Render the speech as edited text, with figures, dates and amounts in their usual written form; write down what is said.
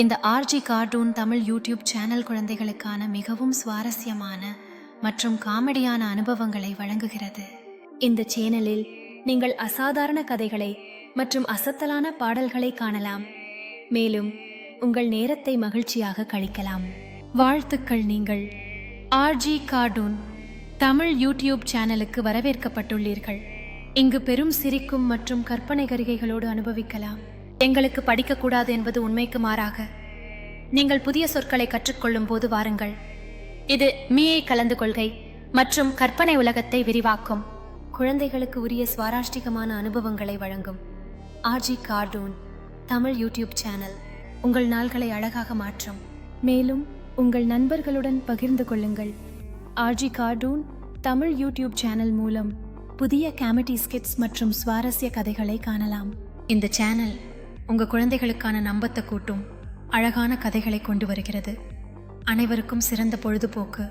இந்த RG cartoon Tamil YouTube channel குழந்தைகளுக்கான மிகவும் சுவாரஸ்யமான மற்றும் காமெடியான அனுபவங்களை வழங்குகிறது. இந்த சேனலில் நீங்கள் அசாதாரண கதைகளை மற்றும் அசத்தலான பாடல்களை காணலாம். மேலும் உங்கள் நேரத்தை மகிழ்ச்சியாக கழிக்கலாம். வாழ்த்துக்கள். நீங்கள் ஆர்ஜி கார்ட்டூன் தமிழ் யூடியூப் சேனலுக்கு வரவேற்கப்பட்டுள்ளீர்கள். இங்கு பெரும் சிரிக்கும் மற்றும் கற்பனை கரிகைகளோடு அனுபவிக்கலாம். எங்களுக்கு படிக்கக்கூடாது என்பது உண்மைக்கு மாறாக நீங்கள் புதிய சொற்களை கற்றுக்கொள்ளும் போது வாருங்கள். இது மீயை கலந்து கொள்கை மற்றும் கற்பனை உலகத்தை விரிவாக்கும். குழந்தைகளுக்கு உரிய சுவாரஸ்யமான அனுபவங்களை வழங்கும் RG cartoon Tamil YouTube channel உங்கள் நாள்களை அழகாக மாற்றும். மேலும் உங்கள் நண்பர்களுடன் பகிர்ந்து கொள்ளுங்கள். RG cartoon Tamil YouTube channel மூலம் புதிய காமெடி ஸ்கிட்ஸ் மற்றும் சுவாரஸ்ய கதைகளை காணலாம். இந்த சேனல் உங்கள் குழந்தைகளுக்கான நம்பத்தை கூட்டும் அழகான கதைகளை கொண்டு வருகிறது. அனைவருக்கும் சிறந்த பொழுதுபோக்கு.